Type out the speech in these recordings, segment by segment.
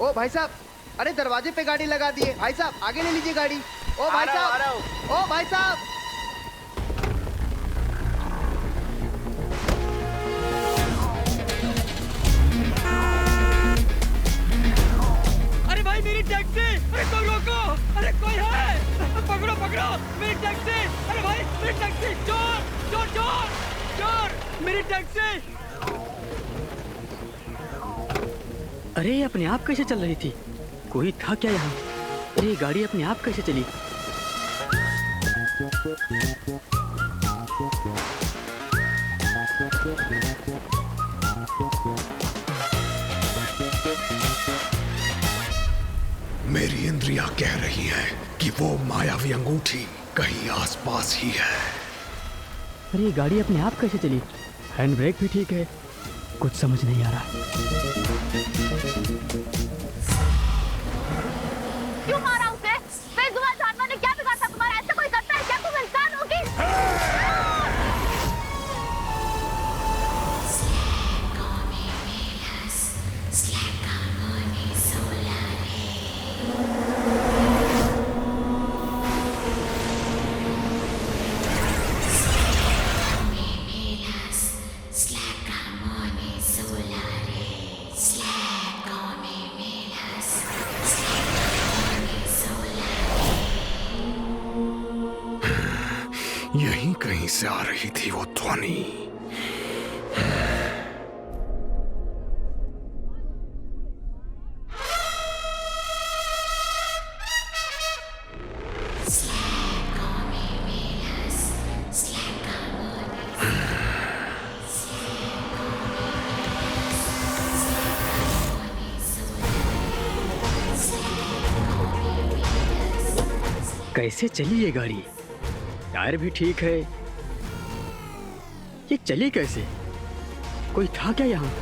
ओ भाई साहब, अरे दरवाजे पे गाड़ी लगा दिए भाई साहब, आगे ले लीजिए गाड़ी। ओ भाई साहब, ओ भाई साहब। अरे भाई मेरी टैक्सी, अरे कोई रोको, अरे कोई है, पकड़ो पकड़ो मेरी टैक्सी। अरे भाई मेरी टैक्सी, चोर चोर चोर चोर, मेरी टैक्सी। अरे ये अपने आप कैसे चल रही थी? कोई था क्या यहाँ? अरे ये गाड़ी अपने आप कैसे चली? मेरी इंद्रियां कह रही हैं कि वो मायावी अंगूठी कहीं आसपास ही है। अरे ये गाड़ी अपने आप कैसे चली? हैंड ब्रेक भी ठीक है, कुछ समझ नहीं आ रहा। क्यों मारा उसे? बेजुबान जानवर ने क्या बिगाड़ा था तुम्हारा? ऐसा कोई करता है क्या? तुम इंसान होगी? यहीं कहीं से आ रही थी वो ध्वनि। कैसे चली ये गाड़ी? टायर भी ठीक है, ये चली कैसे? कोई था क्या यहाँ?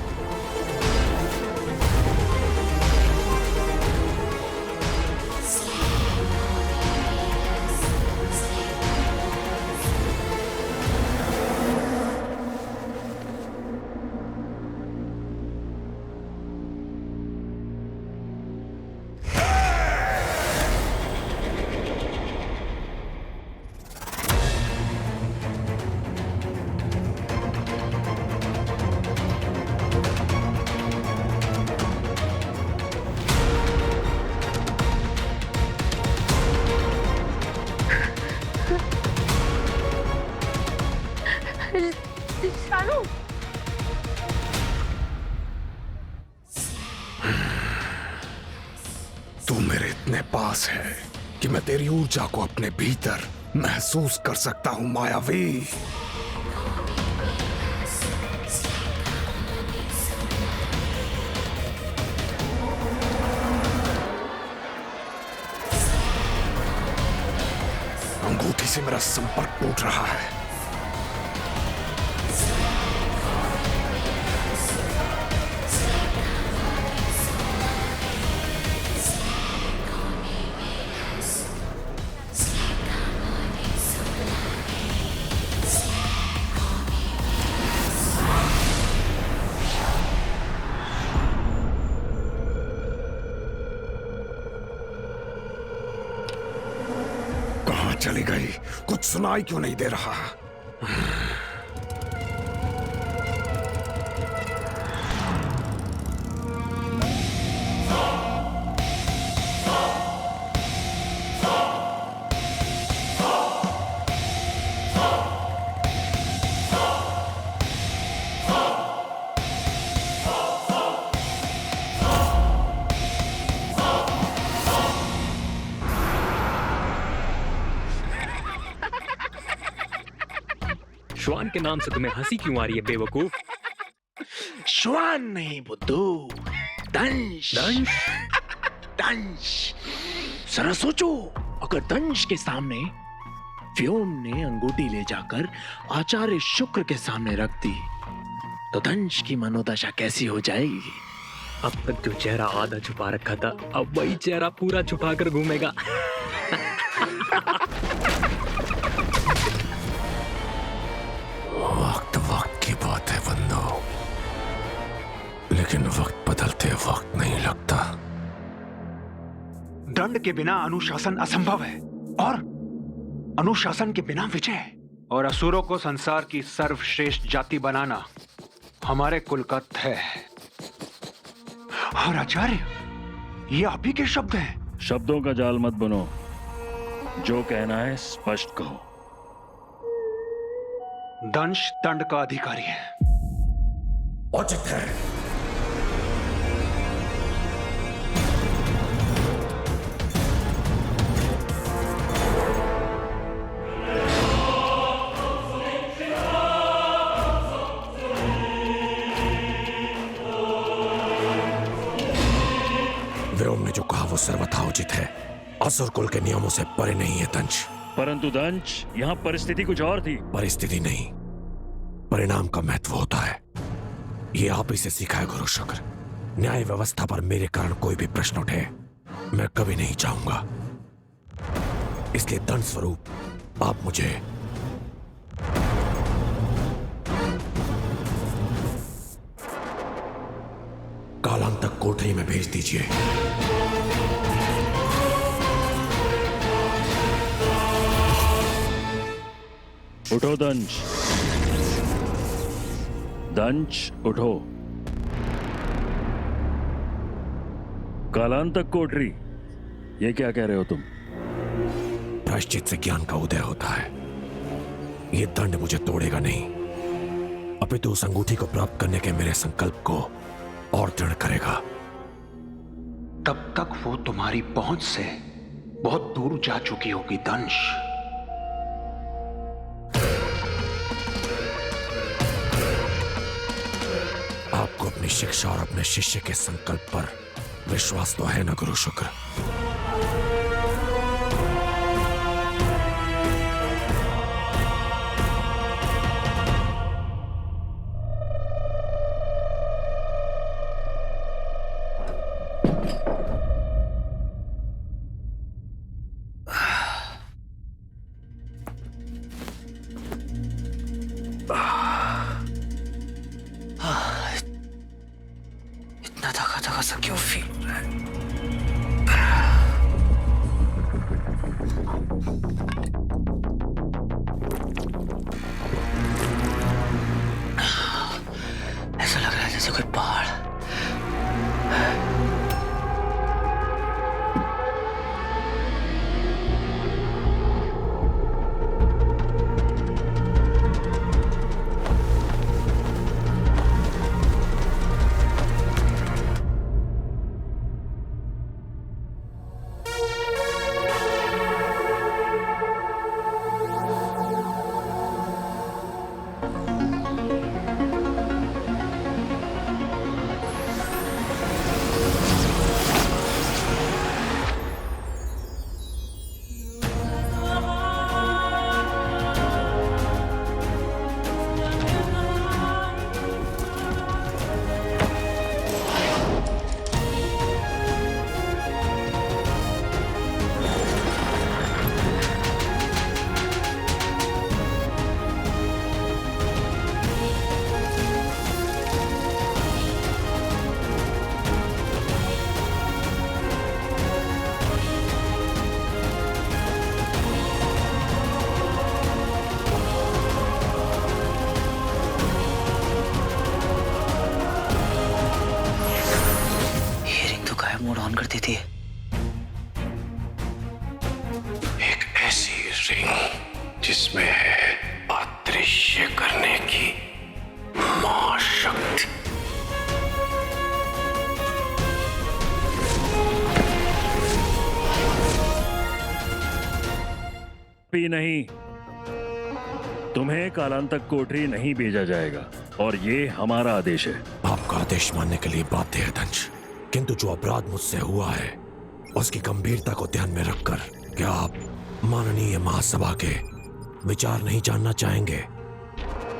शानू, तू मेरे इतने पास है कि मैं तेरी ऊर्जा को अपने भीतर महसूस कर सकता हूं मायावी। अंगूठी से मेरा संपर्क टूट रहा है। चली गई, कुछ सुनाई क्यों नहीं दे रहा? श्वान के नाम से तुम्हें हंसी क्यों आ रही है बेवकूफ? श्वान नहीं बुद्धू, दंश। दंश? दंश। जरा सोचो, अगर दंश के सामने फ्योन ने अंगूठी ले जाकर आचार्य शुक्र के सामने रख दी तो दंश की मनोदशा कैसी हो जाएगी? अब तक जो चेहरा आधा छुपा रखा था, अब वही चेहरा पूरा छुपा कर घूमेगा। वक्त वक्त की बात है बंदो, लेकिन वक्त बदलते वक्त नहीं लगता। दंड के बिना अनुशासन असंभव है और अनुशासन के बिना विजय। और असुरों को संसार की सर्वश्रेष्ठ जाति बनाना हमारे कुल का ध्येय है। और आचार्य, ये आप ही के शब्द हैं। शब्दों का जाल मत बुनो, जो कहना है स्पष्ट कहो। दंश दंड का अधिकारी है। उचित है। व्योम ने जो कहा वो सर्वथा उचित है। असुर कुल के नियमों से परे नहीं है दंश। परंतु दंश, यहाँ परिस्थिति कुछ और थी। परिस्थिति नहीं, परिणाम का महत्व होता है। ये आप ही से सीखा है गुरु शुक्र। न्याय व्यवस्था पर मेरे कारण कोई भी प्रश्न उठे, मैं कभी नहीं चाहूंगा। इसलिए दंड स्वरूप आप मुझे कालांतक कोठरी में भेज दीजिए। उठो दंश, दंश उठो। कालांतक कोठरी, ये क्या कह रहे हो तुम? प्रायश्चित से ज्ञान का उदय होता है। ये दंड मुझे तोड़ेगा नहीं, अपितु उस अंगूठी को प्राप्त करने के मेरे संकल्प को और दृढ़ करेगा। तब तक वो तुम्हारी पहुंच से बहुत दूर जा चुकी होगी दंश। आपको अपनी शिक्षा और अपने शिष्य के संकल्प पर विश्वास तो है ना गुरु शुक्र? जिसमें है अदृश्य करने की महाशक्ति। भी नहीं, तुम्हें कालांतक कोठरी नहीं भेजा जाएगा और ये हमारा आदेश है। आपका आदेश मानने के लिए बाध्य है दंश, किंतु जो अपराध मुझसे हुआ है उसकी गंभीरता को ध्यान में रखकर क्या आप माननीय महासभा के विचार नहीं जानना चाहेंगे?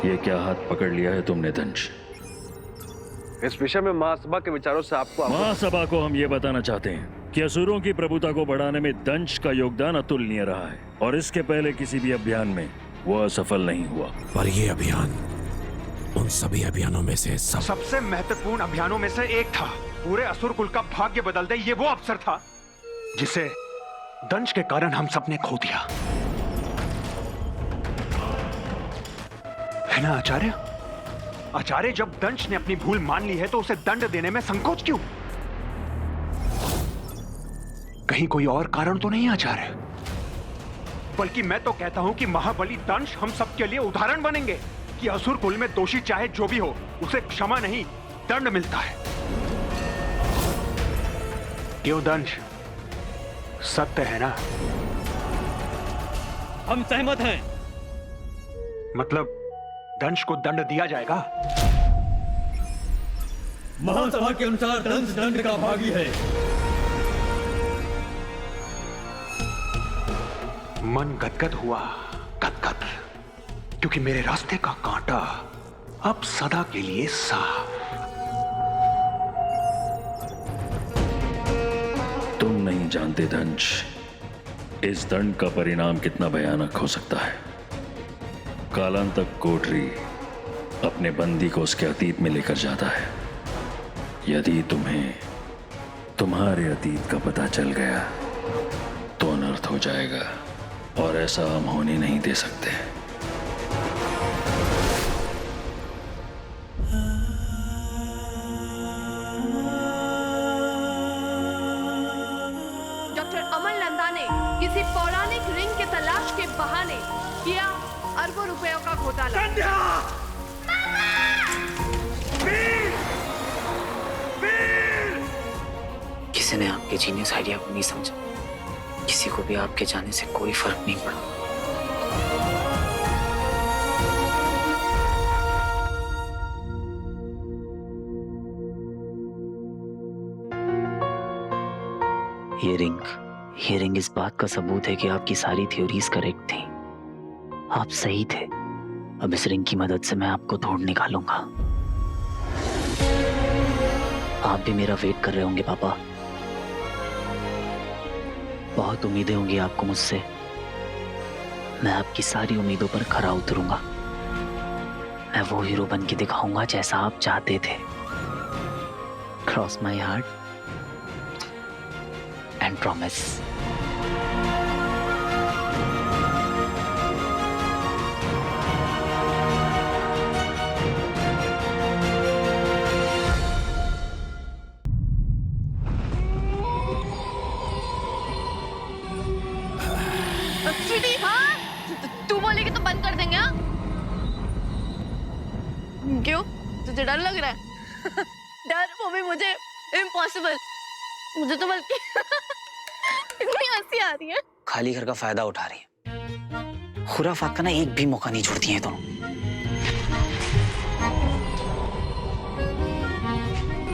ये क्या हाथ पकड़ लिया है तुमने दंश? इस विषय में महासभा के विचारों से आपको महासभा को हम ये बताना चाहते हैं कि असुरों की प्रभुता को बढ़ाने में दंश का योगदान अतुलनीय रहा है और इसके पहले किसी भी अभियान में वो असफल नहीं हुआ। पर ये अभियान उन सभी अभियानों में से सबसे महत्वपूर्ण अभियानों में से एक था। पूरे असुर कुल का भाग्य बदल दे, ये वो अवसर था। जिसे दंश के कारण हम सबने खो दिया, है ना आचार्य? आचार्य, जब दंश ने अपनी भूल मान ली है तो उसे दंड देने में संकोच क्यों? कहीं कोई और कारण तो नहीं आचार्य? बल्कि मैं तो कहता हूं कि महाबली दंश हम सबके लिए उदाहरण बनेंगे कि असुर कुल में दोषी चाहे जो भी हो, उसे क्षमा नहीं दंड मिलता है। क्यों दंश, सत्य है ना? हम सहमत हैं। मतलब दंश को दंड दिया जाएगा? महासभा के अनुसार दंश दंड का भागी है। मन गदगद हुआ, गदगद, क्योंकि मेरे रास्ते का कांटा अब सदा के लिए साफ। तुम नहीं जानते दंश, इस दंड का परिणाम कितना भयानक हो सकता है। कालांतक कोठरी अपने बंदी को उसके अतीत में लेकर जाता है। यदि तुम्हें तुम्हारे अतीत का पता चल गया तो अनर्थ हो जाएगा, और ऐसा हम होने नहीं दे सकते। डॉक्टर अमल नंदा ने किसी पौराणिक रिंग के तलाश के बहाने किया अरबों रुपयों का घोटाला। किसी ने आपके जीनियस आइडिया को नहीं समझा, किसी को भी आपके जाने से कोई फर्क नहीं पड़ा। ये रिंग इस बात का सबूत है कि आपकी सारी थ्योरीज करेक्ट थी। आप सही थे। अब इस रिंग की मदद से मैं आपको ढूंढ निकालूंगा। आप भी मेरा वेट कर रहे होंगे पापा। बहुत उम्मीदें होंगी आपको मुझसे। मैं आपकी सारी उम्मीदों पर खरा उतरूंगा। मैं वो हीरो बन के दिखाऊंगा जैसा आप चाहते थे। Cross my heart and promise. Sweetie, हाँ? तू बोलेगी तो बंद कर देंगे। हाँ? क्यों? तुझे डर लग रहा है? डर, वो भी मुझे? इम्पॉसिबल। मुझे तो बल्कि इतनी हंसी आ रही है। खाली घर का फायदा उठा रही है। खुराफात का ना एक भी मौका नहीं छोड़ती है दोनों।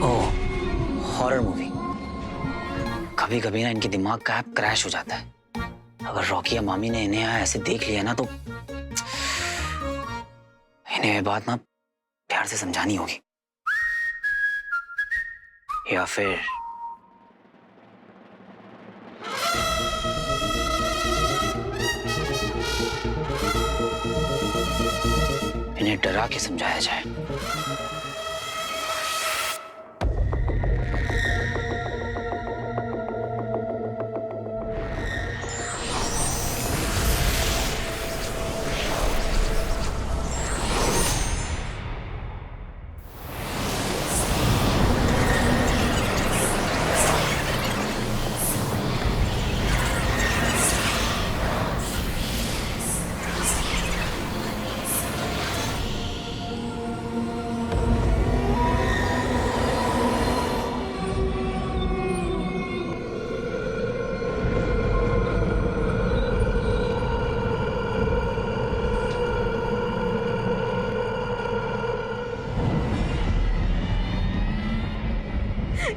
ओह, हॉरर मूवी। कभी कभी ना इनके दिमाग का ऐप क्रैश हो जाता है। अगर रॉकी या मामी ने इन्हें ऐसे देख लिया ना तो इन्हें ये बात ना प्यार से समझानी होगी, या फिर इन्हें डरा के समझाया जाए।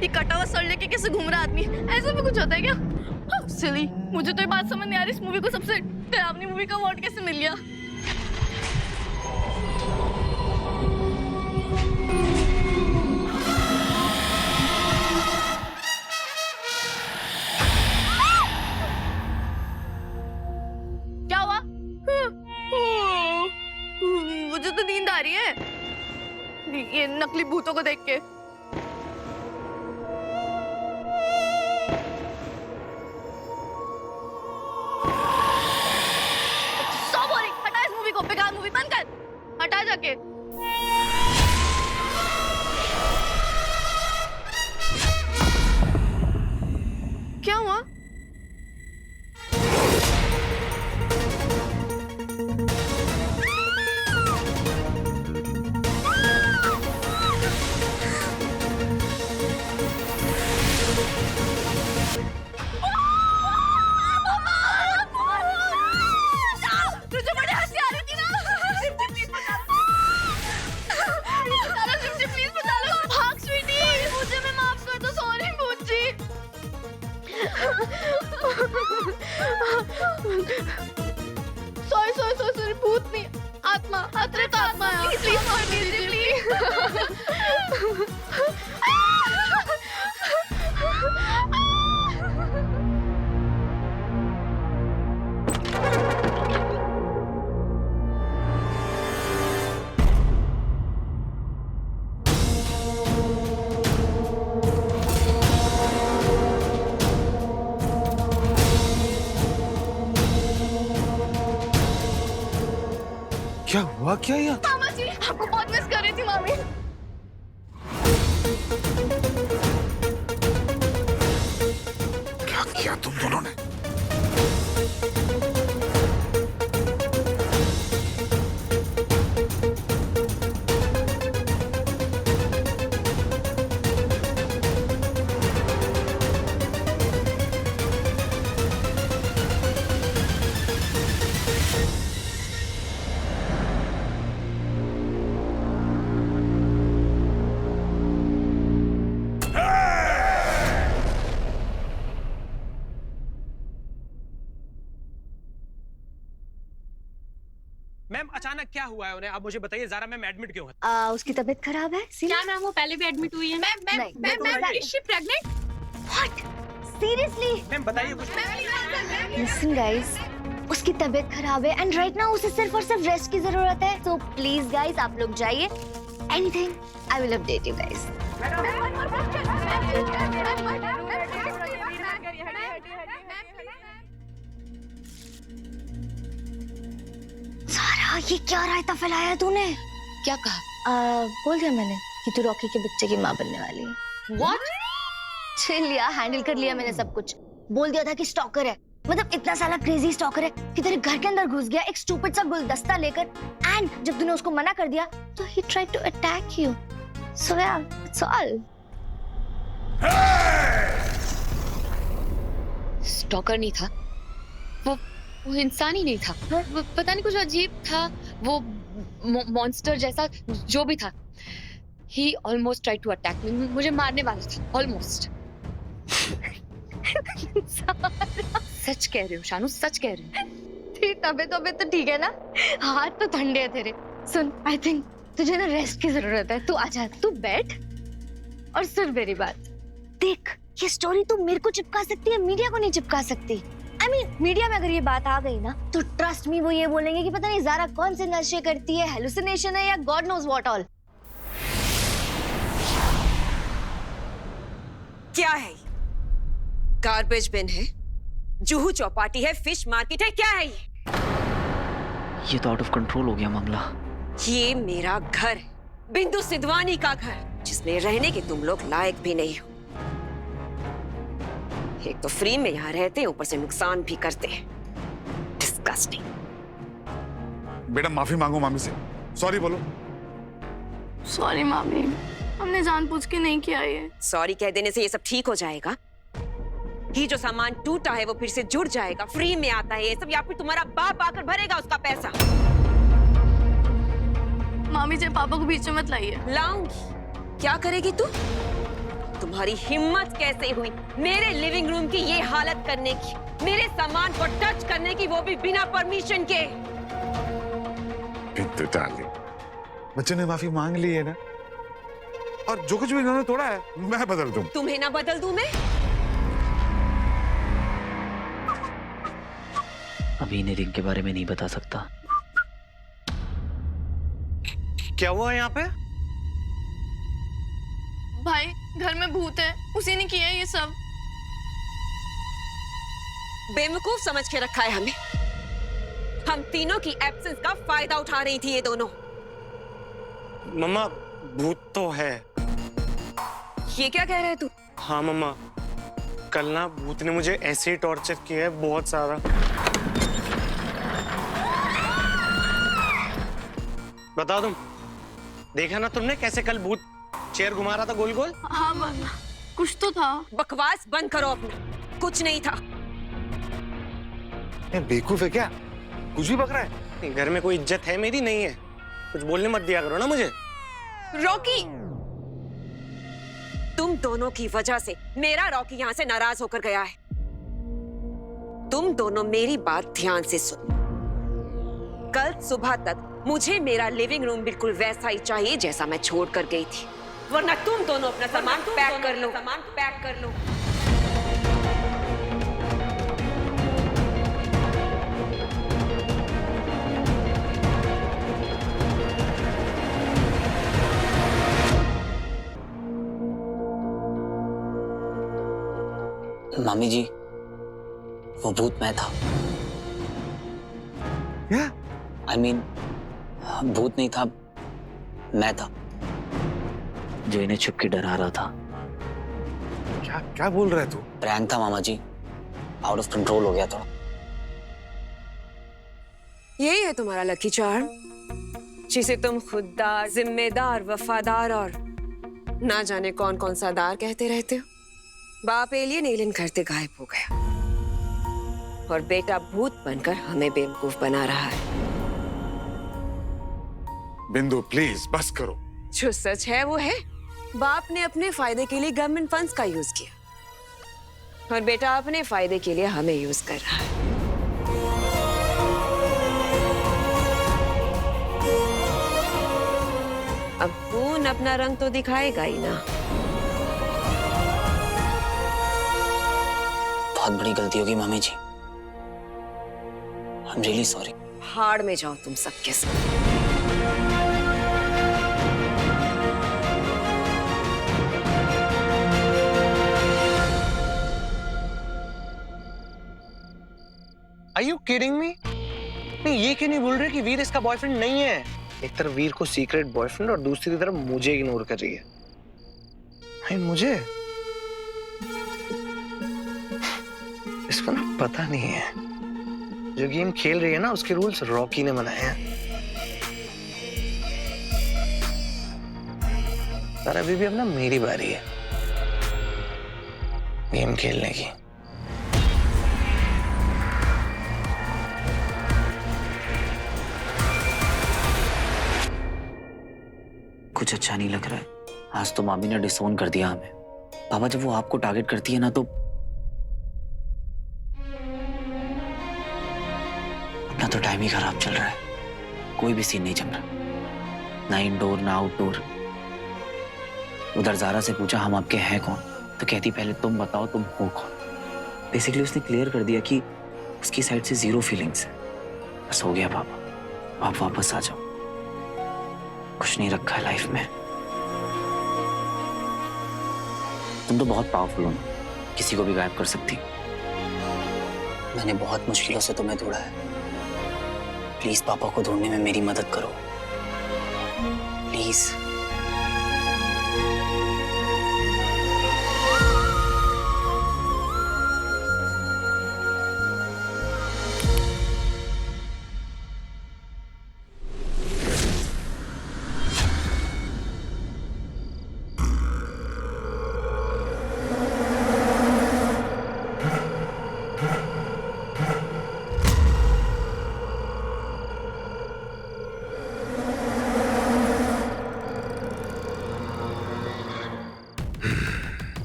ये कटा हुआ सर लेके कैसे घूम रहा आदमी? ऐसा भी कुछ होता है क्या? सिली, मुझे तो ये बात समझ नहीं आ रही, इस मूवी को सबसे डरावनी मूवी का अवार्ड कैसे मिल गया? क्या हुआ? मुझे तो नींद आ रही है ये नकली भूतों को देख के। हटा जाके। क्या हुआ? तुझे बड़ी हंसी आ रही थी ना? प्लीज बता लो। भाग स्वीटी, मुझे मैं माफ कर दो। सॉरी बूची। सॉरी भूत नहीं, आत्मा, अतिरिक्त आत्मा है। प्लीज मार दीजिए प्लीज। क्या हुआ क्या यहाँ? मामा जी, आपको बहुत मिस कर रही थी मामी। क्या किया तुम दोनों ने? मैम अचानक क्या हुआ है उन्हें, आप मुझे बताइए जरा। मैम एडमिट क्यों है? उसकी तबीयत खराब है। क्या मैम वो पहले भी एडमिट हुई है? Ma'am is she pregnant? What? Seriously? Ma'am बताइए कुछ। लिसन गाइस, उसकी तबीयत खराब है एंड राइट नाउ उसे सिर्फ और सिर्फ रेस्ट की जरूरत है। सो प्लीज गाइस आप लोग जाइए। Anything I will update you guys. सारा ये क्या रायता फैलाया है तूने? क्या कहा? बोल दिया मैंने कि तू रॉकी के बच्चे की माँ बनने वाली है। What? चिल लिया, हैंडल कर लिया मैंने सब कुछ। बोल दिया था कि स्टॉकर है, मतलब इतना साला क्रेजी स्टॉकर है कि तेरे घर के अंदर घुस गया एक स्टूपिड सा गुलदस्ता लेकर, एंड जब तूने उसको मना कर दिया तो he tried to attack you. So yeah, that's all. Stalker नहीं था वो इंसान ही नहीं था। वो पता नहीं कुछ अजीब था, वो मॉन्स्टर जैसा जो भी था। He almost tried to attack me, मुझे मारने वाला था ऑलमोस्ट। सच कह रही हूँ शानू, सच कह रही हूँ। तेरी तबीयत तो ठीक है ना? हाथ तो ठंडे है तेरे। सुन, आई थिंक तुझे ना रेस्ट की जरूरत है। तू आजा, तू बैठ और सुन मेरी बात। देख, ये स्टोरी तू मेरे को चिपका सकती है, मीडिया को नहीं चिपका सकती। I mean, मीडिया में अगर ये बात आ गई ना तो ट्रस्ट मी वो ये बोलेंगे कि पता नहीं ज़ारा कौन से नशे करती है, हेलुसिनेशन है या गॉड नोज व्हाट ऑल। क्या है? गार्बेज बिन है, जूहू चौपाटी है, फिश मार्केट है, क्या है ये तो आउट ऑफ कंट्रोल हो गया मामला। ये मेरा घर है, बिंदु सिद्धवानी का घर, जिसमें रहने के तुम लोग लायक भी नहीं हो। एक तो फ्री में यहाँ रहते हैं, ऊपर से नुकसान भी करते हैं। डिस्गस्टिंग। बेटा माफी मांगो मामी से, सॉरी बोलो। सॉरी मामी, हमने जानबूझ के नहीं किया ये। सॉरी कह देने से ये सब ठीक हो जाएगा? ये जो सामान टूटा है वो फिर से जुड़ जाएगा, फ्री में आता है ये सब, या फिर तुम्हारा बाप आकर भरेगा उसका पैसा? मामी जी पापा को बीच में मत लाइए। लाऊंगी। क्या करेगी तू? तुम्हारी हिम्मत कैसे हुई मेरे लिविंग रूम की ये हालत करने की, मेरे सामान को टच करने की, वो भी बिना परमिशन के? बिंदु डार्लिंग, बच्चे ने माफी मांग ली है ना, और जो कुछ भी इन्होंने तोड़ा है मैं बदल दूं। तुम्हें ना बदल दूं मैं? अभी इन्हें रिंग के बारे में नहीं बता सकता। क्या हुआ यहाँ पे? भाई घर में भूत है, उसी ने किया ये सब। बेवकूफ समझ के रखा है हमें। हम तीनों की एब्सेंस का फायदा उठा रही थी ये दोनों। मम्मा भूत तो है। ये क्या कह रहे तू? हाँ मम्मा, कल ना भूत ने मुझे ऐसे ही टॉर्चर किया है बहुत सारा। बता दूं, देखा ना तुमने कैसे कल भूत चेयर घुमा रहा था गोल गोल? हाँ कुछ तो था। बकवास बंद करो अपना, कुछ नहीं था। बेवकूफ है क्या? कुछ भी बक रहा है। घर में कोई इज्जत है मेरी? नहीं है। कुछ बोलने मत दिया करो ना मुझे। रॉकी, तुम दोनों की वजह से मेरा रॉकी यहाँ से नाराज होकर गया है। तुम दोनों मेरी बात ध्यान से सुनो। कल सुबह तक मुझे मेरा लिविंग रूम बिल्कुल वैसा ही चाहिए जैसा मैं छोड़ कर गई थी, वरना तुम दोनों अपना सामान पैक कर लो। सामान पैक कर लो। मामी जी, वो भूत मैं था। क्या? I mean, भूत नहीं था, मैं था जो इन्हें छुप के डरा रहा था। क्या क्या बोल रहा है तू? प्रैंक था मामा जी, आउट ऑफ कंट्रोल हो गया था। यही है तुम्हारा लकी चार्म, जिसे तुम खुददार, जिम्मेदार, वफादार और ना जाने कौन कौन सा दार कहते रहते हो। बाप एलियन करते गायब हो गया और बेटा भूत बनकर हमें बेवकूफ बना रहा है। बिंदु प्लीज बस करो। जो सच है वो है, बाप ने अपने फायदे के लिए गवर्नमेंट फंड्स का यूज किया और बेटा अपने फायदे के लिए हमें यूज कर रहा है। अब खून अपना रंग तो दिखाएगा ही ना। बहुत बड़ी गलती होगी मामी जी। I'm really sorry. भाड़ में जाओ तुम सबके सब। Are you kidding me? नहीं, ये क्यों नहीं बोल रहे कि वीर इसका बॉयफ्रेंड नहीं है? एक तरफ वीर को सीक्रेट बॉयफ्रेंड और दूसरी तरफ मुझे इग्नोर कर रही है। भाई मुझे इसको ना पता नहीं है, जो गेम खेल रही है ना उसके रूल्स रॉकी ने बनाए हैं। पर अभी भी अब ना मेरी बारी है गेम खेलने की। कुछ अच्छा नहीं लग रहा है। आज तो मामी ने डिसोन कर दिया हमें। पापा, जब वो आपको टारगेट करती है ना तो अपना तो टाइम ही खराब चल रहा है। कोई भी सीन नहीं जम रहा, ना इंडोर ना आउटडोर। उधर जारा से पूछा हम आपके हैं कौन, तो कहती पहले तुम बताओ तुम हो कौन। बेसिकली उसने क्लियर कर दिया कि उसकी साइड से 0 फीलिंग्स है। बस हो गया पापा, आप वापस आ जाओ। कुछ नहीं रखा है लाइफ में। तुम तो बहुत पावरफुल हो, किसी को भी गायब कर सकती। मैंने बहुत मुश्किलों से तुम्हें ढूंढा है। प्लीज पापा को ढूंढने में मेरी मदद करो, प्लीज।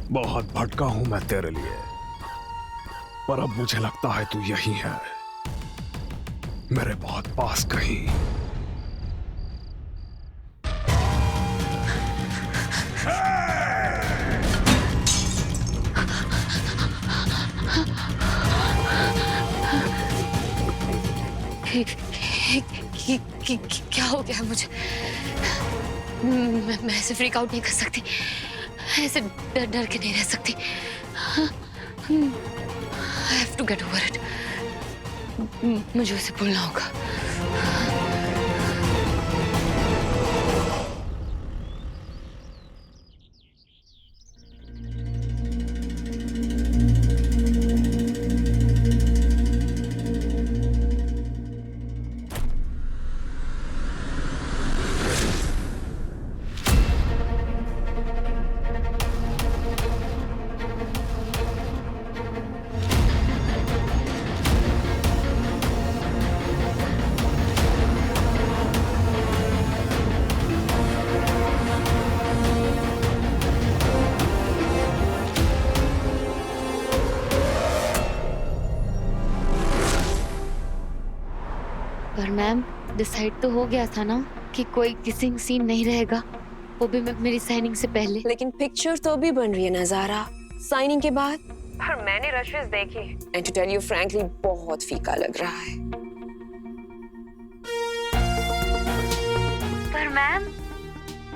बहुत भटका हूं मैं तेरे लिए, पर अब मुझे लगता है तू यही है, मेरे बहुत पास कहीं। क्या हो गया मुझे? मैं ऐसे फ्रीक आउट नहीं कर सकती, ऐसे डर के नहीं रह सकती। I have to get over it. मुझे उसे भूलना होगा। मैम डिसाइड तो हो गया था ना कि कोई किसिंग सीन नहीं रहेगा, वो भी मेरी साइनिंग से पहले। लेकिन पिक्चर तो भी बन रही है नजारा साइनिंग के बाद। पर मैंने रशेस देखे and to tell you frankly बहुत फीका लग रहा है। पर मैम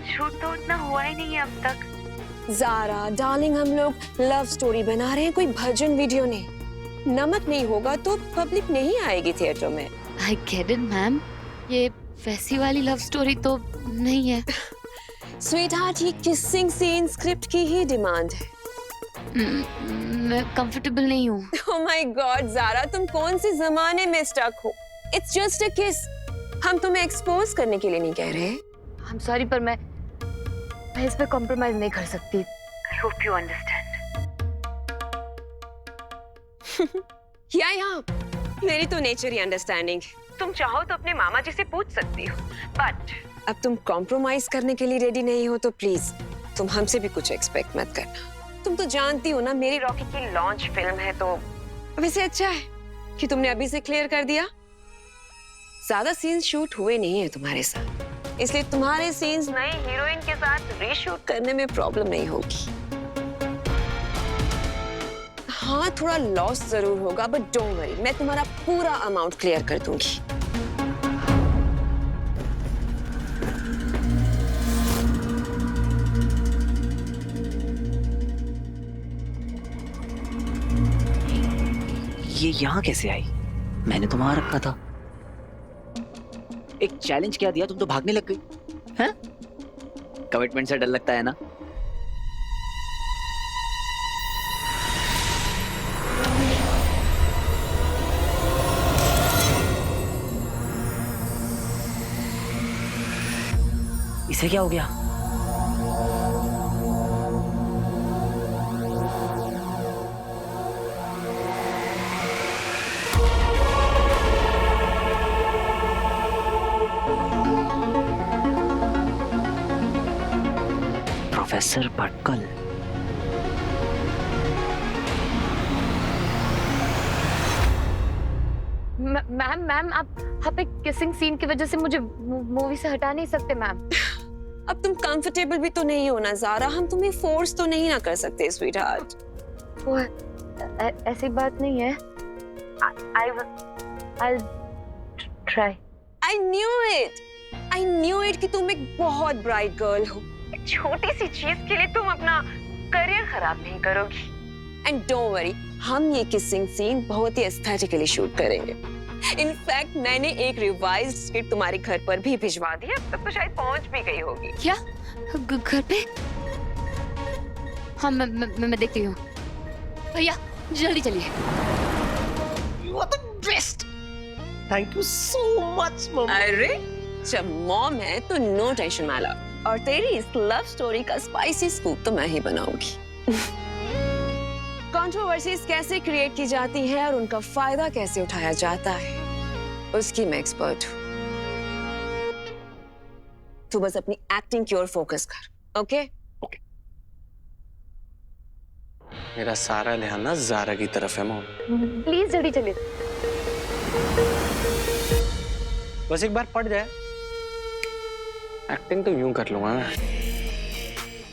शूट तो उतना हुआ ही नहीं है अब तक। ज़ारा डार्लिंग, हम लोग लव स्टोरी बना रहे हैं, कोई भजन वीडियो नहीं। नमक नहीं होगा तो पब्लिक नहीं आएगी थिएटर में। आई गेट इट मैम, ये वैसी वाली लव स्टोरी तो नहीं है। स्वीट हार्ट, ये किसिंग सीन स्क्रिप्ट की ही डिमांड है। मैं कंफर्टेबल नहीं हूँ। ओह माय गॉड ज़ारा, तुम कौन से जमाने में स्टक हो? इट्स जस्ट अ किस। हम तुम्हें एक्सपोज करने के लिए नहीं कह रहे। आई एम सॉरी, पर मैं इस पे कॉम्प्रोमाइज नहीं कर सकती। I hope you understand. या मेरी तो नेचर ही अंडरस्टैंडिंग। तुम चाहो तो अपने मामा जी से पूछ सकती हो, बट अब तुम कॉम्प्रोमाइज करने के लिए रेडी नहीं हो तो प्लीज तुम हमसे भी कुछ एक्सपेक्ट मत करना। तुम तो जानती हो ना मेरी रॉकी की लॉन्च फिल्म है, तो वैसे अच्छा है कि तुमने अभी से क्लियर कर दिया। ज्यादा सीन्स शूट हुए नहीं है तुम्हारे साथ, इसलिए तुम्हारे सीन्स नई हीरोइन के साथ रीशूट करने में प्रॉब्लम नहीं होगी। हाँ, थोड़ा लॉस जरूर होगा, बट डोंट वरी, मैं तुम्हारा पूरा अमाउंट क्लियर कर दूंगी। ये यहाँ कैसे आई? मैंने तो वहां रखा था। एक चैलेंज क्या दिया, तुम तो भागने लग गई हैं? कमिटमेंट से डर लगता है ना? इसे क्या हो गया? प्रोफेसर भटकल। मैम आप एक किसिंग सीन की वजह से मुझे मूवी से हटा नहीं सकते मैम। अब तुम कंफर्टेबल भी तो नहीं हो ना ज़ारा, हम तुम्हें फोर्स तो नहीं ना कर सकते स्वीट हार्ट। वो ऐसी बात नहीं है। I'll try. I knew it कि तुम एक बहुत ब्राइट गर्ल हो। एक छोटी सी चीज के लिए तुम अपना करियर खराब नहीं करोगी। एंड डोंट वरी, हम ये किसिंग सीन बहुत ही एस्थेटिकली शूट करेंगे। इनफैक्ट मैंने एक रिवाइज्ड स्क्रिप्ट तुम्हारे घर पर भी भिजवा दी है, तब तो शायद पहुंच भी गई होगी। क्या घर पे? हाँ मैं देखती हूँ। भैया जल्दी चलिए। You are the best. Thank you so much, mom. अरे जब मॉम है तो नो टेंशन माय लव, और तेरी इस लव स्टोरी का स्पाइसी स्कूप तो मैं ही बनाऊंगी। कंट्रोवर्सीज कैसे क्रिएट की जाती है और उनका फायदा कैसे उठाया जाता है, उसकी मैं एक्सपर्ट हूँ। तू बस अपनी एक्टिंग की ओर फोकस कर, ओके? मेरा सारा ध्यान ज़ारा की तरफ है मॉम। प्लीज जल्दी चलिए। बस एक बार पड़ जाए, एक्टिंग तो यूं कर लूंगा मैं,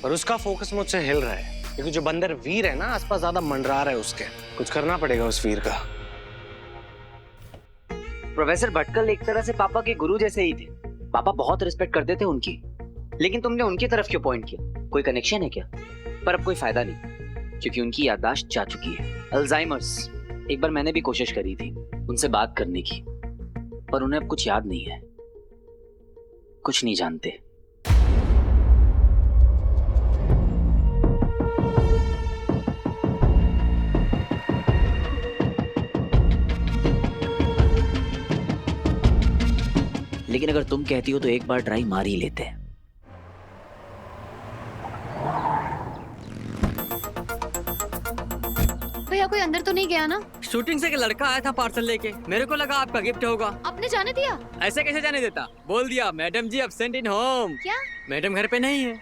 पर उसका फोकस मुझसे हिल रहा है क्योंकि जो बंदर वीर है ना आसपास ज्यादा मंडरा रहा है, उसके कुछ करना पड़ेगा उस वीर का। प्रोफेसर भटकल एक तरह से पापा के गुरु जैसे ही थे। पापा बहुत रिस्पेक्ट करते थे उनकी, लेकिन तुमने उनकी तरफ क्यों पॉइंट किया? कोई कनेक्शन है क्या? पर अब कोई फायदा नहीं, क्योंकि उनकी याददाश्त जा चुकी है, अल्जाइमर्स। एक बार मैंने भी कोशिश करी थी उनसे बात करने की, पर उन्हें अब कुछ याद नहीं है, कुछ नहीं जानते। लेकिन अगर तुम कहती हो तो एक बार ट्राई मार ही लेते हैं। भैया कोई अंदर तो नहीं गया ना? शूटिंग से एक लड़का आया था पार्सल लेके, मेरे को लगा आपका गिफ्ट होगा। आपने जाने दिया? ऐसे कैसे जाने देता? बोल दिया madam ji absent in home. क्या? मैडम घर पे नहीं है।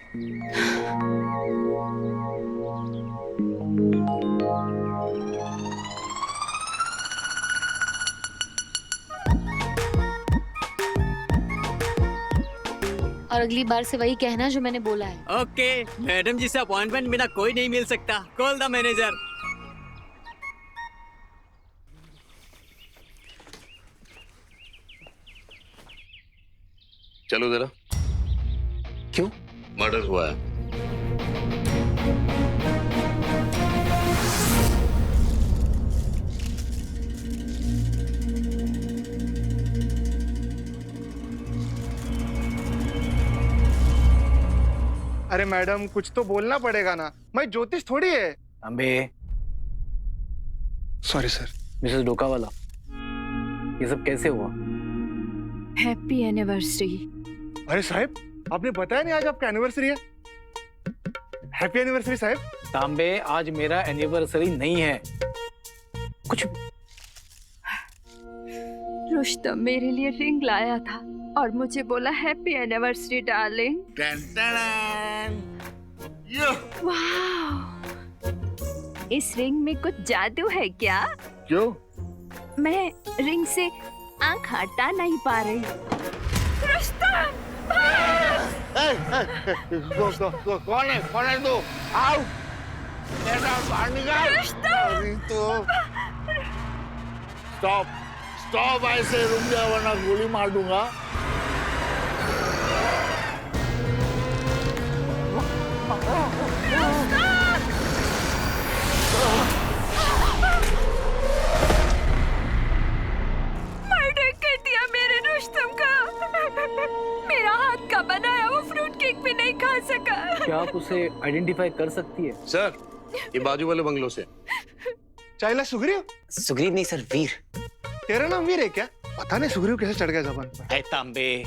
अगली बार से वही कहना जो मैंने बोला है। ओके, मैडम जी से अपॉइंटमेंट बिना कोई नहीं मिल सकता। Call the manager. चलो जरा। क्यों? मर्डर हुआ है। अरे मैडम कुछ तो बोलना पड़ेगा ना, मैं ज्योतिष थोड़ी है। अबे सॉरी सर। मिसेस डोकावाला, ये सब कैसे हुआ? Happy anniversary. अरे साहब, आपने बताया नहीं आज आपका एनिवर्सरी है। हैप्पी एनिवर्सरी साहब। तांबे, आज मेरा एनिवर्सरी नहीं है। कुछ रुस्तम मेरे लिए रिंग लाया था और मुझे बोला हैप्पी एनिवर्सरी डार्लिंग। वाह, इस रिंग में कुछ जादू है क्या? क्यों? मैं रिंग से आंख हटा नहीं पा रही। रुस्तम! कौन है तू? आओ बाहर निकाल। स्टॉप ऐसे रुक जा वरना गोली मार दूंगा। मर्डर कर दिया मेरे रुस्तम का। मेरा हाथ का बनाया वो फ्रूट केक भी नहीं खा सका। क्या आप उसे आइडेंटिफाई कर सकती है? सर, ये बाजू वाले बंगलों से। चाइला सुग्रीव? सुग्रीव नहीं सर, वीर। तेरा नाम वीर है क्या? पता नहीं सुग्रीव कैसे चढ़ गया जबान पर। तांबे,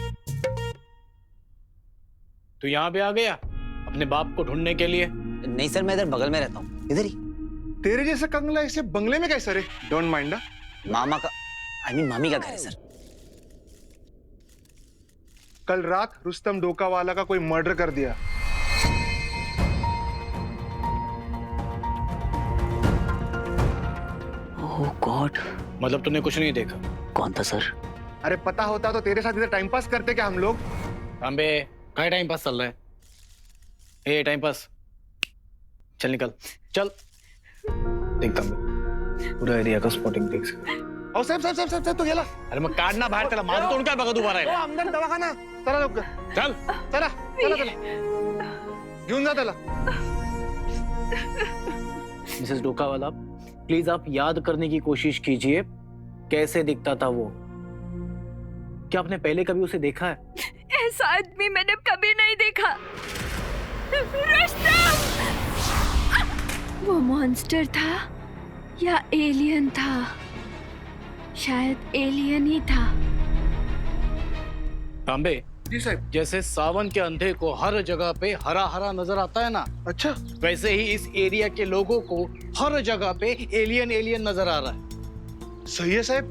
तू यहाँ पे आ गया अपने बाप को ढूंढने के लिए? नहीं सर, मैं इधर बगल में रहता हूँ, इधर ही। तेरे जैसा कंगला इसे बंगले में कैसे रे? डोंट माइंड ना। मामा का मामी का घर है सर। कल रात रुस्तम डोकावाला का कोई मर्डर कर दिया। ओह गॉड। मतलब तूने कुछ नहीं देखा? कौन था सर? अरे पता होता तो तेरे साथ इधर टाइम पास करते क्या हम लोग? तांबे, कहाँ टाइम पास चल रहा है? ए टाइम पास, चल निकल चल। देख तांबे, पूरा एरिया का स्पॉटिंग देख सकते। ओ साहब तो गेला। अरे मैं काढना बाहेर त्याला, माझं तोंड काय बघा तू बाहेर. आमदार दवाखाना. चला लवकर. चल चला घेऊन जा त्याला. मिसेस डोकावाला, प्लीज आप याद करने की कोशिश कीजिए कैसे दिखता था वो. क्या आपने पहले कभी उसे देखा है? ऐसा आदमी मैंने कभी नहीं देखा. रुस्तम! वो मॉन्स्टर था या एलियन था? शायद एलियन ही था. तांबे जी साहब. जैसे सावन के अंधे को हर जगह पे हरा हरा नजर आता है ना, अच्छा वैसे ही इस एरिया के लोगों को हर जगह पे एलियन एलियन नजर आ रहा है. सही है साहब.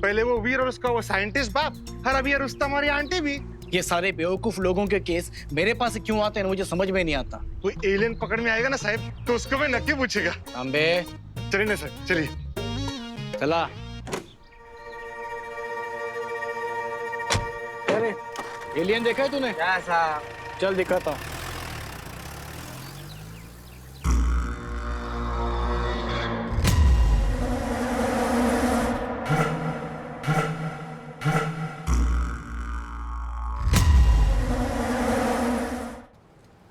पहले वो वीर और उसका वो साइंटिस्ट बाप, और अभी रुस्तम और आंटी भी. ये सारे बेवकूफ लोगों के केस मेरे पास क्यों आते हैं मुझे समझ में नहीं आता. कोई एलियन पकड़ में आएगा ना साहब तो उसको मैं नक्की पूछेगा. तांबे चलिए ना सर, चलिए. चला. अरे एलियन देखा है तूने? चल दिखाता.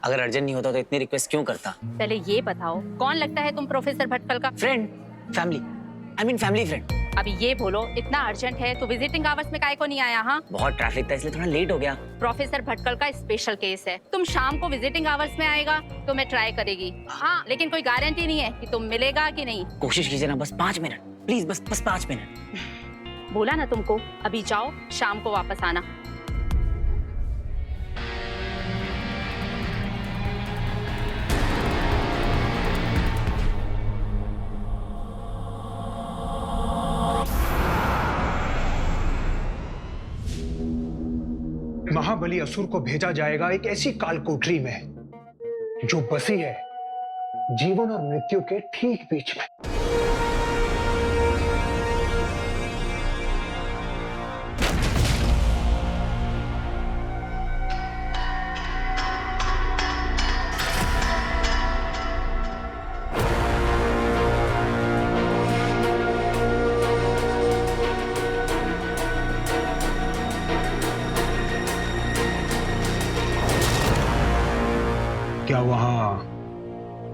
अगर अर्जेंट नहीं होता तो इतनी रिक्वेस्ट क्यों करता? पहले ये बताओ कौन लगता है तुम प्रोफेसर भटकल का? Friend, family, I mean family friend. अभी ये बोलो, इतना अर्जेंट है तो विजिटिंग आवर्स में काहे को नहीं आया? हाँ, बहुत ट्रैफिक था इसलिए थोड़ा लेट हो गया. प्रोफेसर भटकल का स्पेशल केस है. तुम शाम को विजिटिंग आवर्स में आएगा तो मैं ट्राई करेगी. हाँ, लेकिन कोई गारंटी नहीं है कि तुम मिलेगा कि नहीं. कोशिश कीजिए ना, बस 5 मिनट प्लीज, बस 5 मिनट. बोला ना तुमको, अभी जाओ, शाम को वापस आना. महाबली असुर को भेजा जाएगा एक ऐसी कालकोठरी में जो बसी है जीवन और मृत्यु के ठीक बीच में.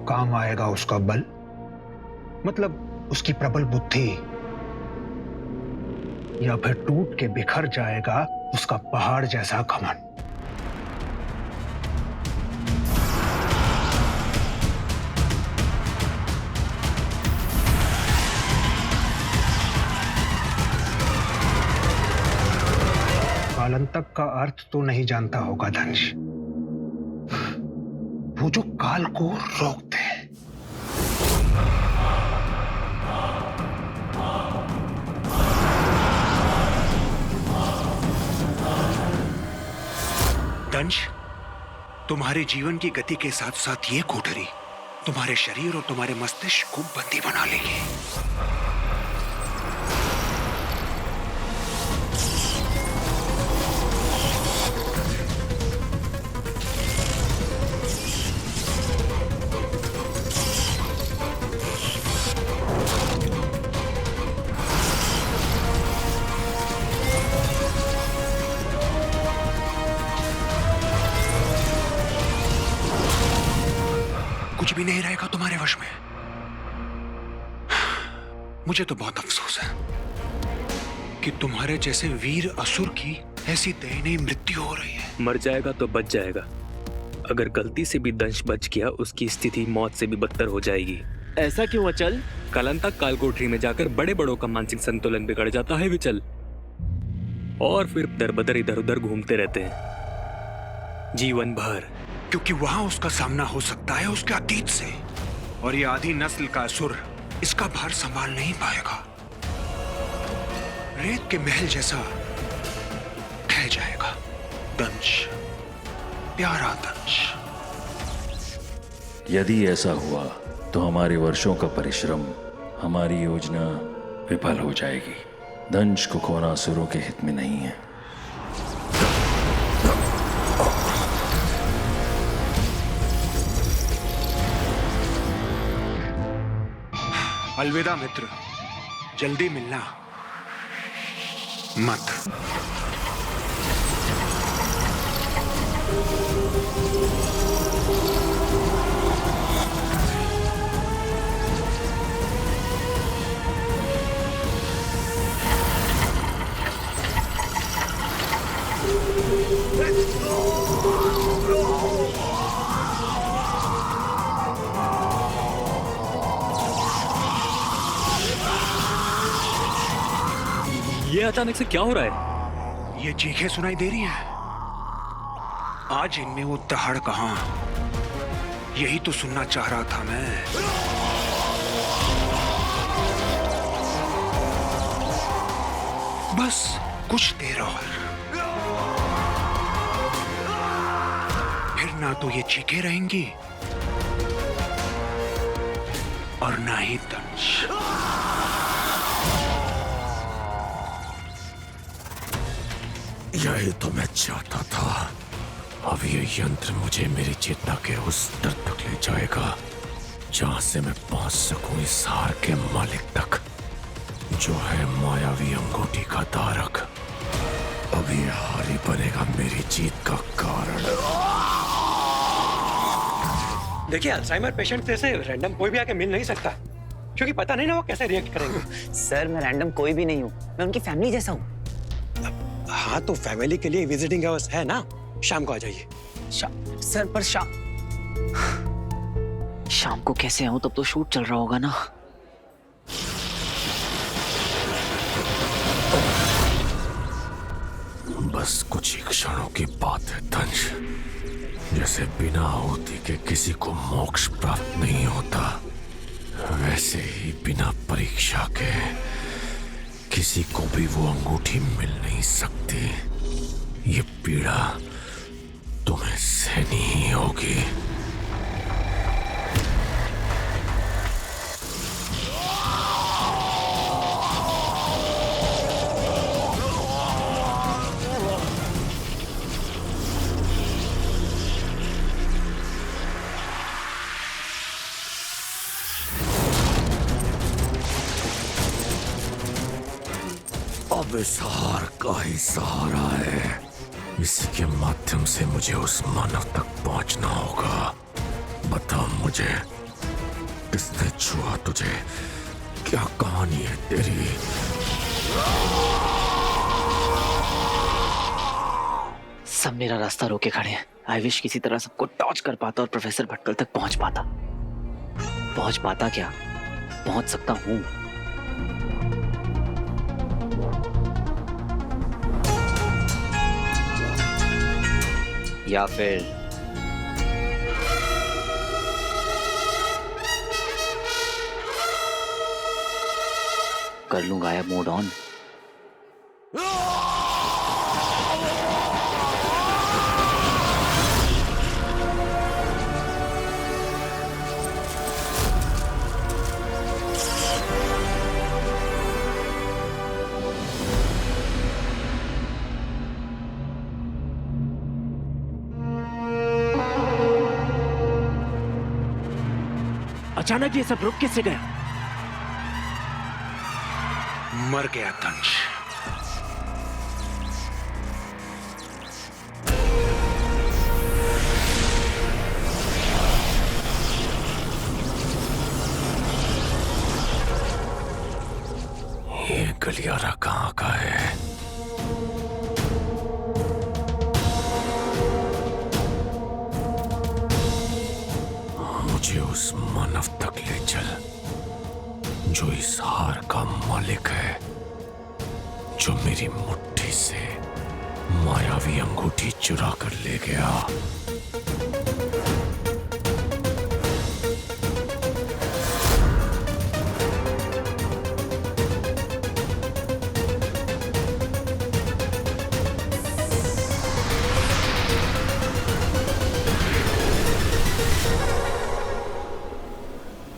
काम आएगा उसका बल, मतलब उसकी प्रबल बुद्धि, या फिर टूट के बिखर जाएगा उसका पहाड़ जैसा घमंड। कालांतक का अर्थ तो नहीं जानता होगा धनुष, वो जो काल को रोकते हैं। दंश, तुम्हारे जीवन की गति के साथ साथ ये कोठरी तुम्हारे शरीर और तुम्हारे मस्तिष्क को बंदी बना लेगी। कुछ भी नहीं रहेगा तुम्हारे वश में। मुझे तो बहुत अफसोस है कि तुम्हारे जैसे वीर असुर की ऐसी दयनीय मृत्यु हो रही है। मर जाएगा तो बच जाएगा, अगर गलती से भी दंश बच गया उसकी स्थिति मौत से भी बदतर हो जाएगी। ऐसा क्यों अचल? कालांतक कालकोठरी में जाकर बड़े बड़ों का मानसिक संतुलन बिगड़ जाता है विचल, और फिर दरबदर इधर उधर घूमते रहते हैं जीवन भर, क्योंकि वहां उसका सामना हो सकता है उसके अतीत से, और ये आधी नस्ल का असुर इसका भार संभाल नहीं पाएगा। रेत के महल जैसा ढह जाएगा। दंश, प्यारा दंश। यदि ऐसा हुआ तो हमारे वर्षों का परिश्रम, हमारी योजना विफल हो जाएगी। दंश को खोना असुरों के हित में नहीं है। अलविदा मित्र, जल्दी मिलना मत। ये अचानक से क्या हो रहा है? ये चीखें सुनाई दे रही हैं। आज इनमें वो दहाड़ कहां? यही तो सुनना चाह रहा था मैं। बस कुछ देर और, फिर ना तो ये चीखें रहेंगी और ना ही दंश। यही तो मैं चाहता था। अब ये यंत्र मुझे मेरी चेतना के उस स्तर तक ले जाएगा जहां से मैं पहुंच सकूं इस हार के मालिक तक, जो है मायावी अंगूठी का धारक। अब ये हार ही बनेगा मेरी जीत का कारण। देखिए, अल्जाइमर पेशेंट जैसे रैंडम कोई भी आके मिल नहीं सकता, क्योंकि पता नहीं ना वो कैसे रिएक्ट करेंगे। सर, मैं रैंडम कोई भी नहीं हूँ, मैं उनकी फैमिली जैसा हूँ। हाँ, तो फैमिली के लिए विजिटिंग आवर्स है ना, शाम को आ जाइए। सर, पर शाम को कैसे आऊं? तब तो शूट चल रहा होगा ना। बस कुछ ही क्षणों की बात है दंश। जैसे बिना आहुति के किसी को मोक्ष प्राप्त नहीं होता, वैसे ही बिना परीक्षा के किसी को भी वो अंगूठी मिल नहीं सकती। ये पीड़ा तुम्हें सहनी ही होगी। अब इस हार का ही सहारा है। इसी के माध्यम से मुझे उस मानव तक पहुंचना होगा। बता मुझे, किसने छुआ तुझे? क्या कहानी है तेरी? सब मेरा रास्ता रोके खड़े हैं। आई विश किसी तरह सबको टॉर्च कर पाता और प्रोफेसर भटकल तक पहुंच पाता। पहुंच पाता क्या, पहुंच सकता हूं। या फिर कर लूं गायब मोड ऑन। अचानक ये सब रुक कैसे गया? मर गया दंश। ये गलियारा कहाँ का है? मुझे उस मानव तक ले चल जो इस हार का मालिक है, जो मेरी मुट्ठी से मायावी अंगूठी चुरा कर ले गया।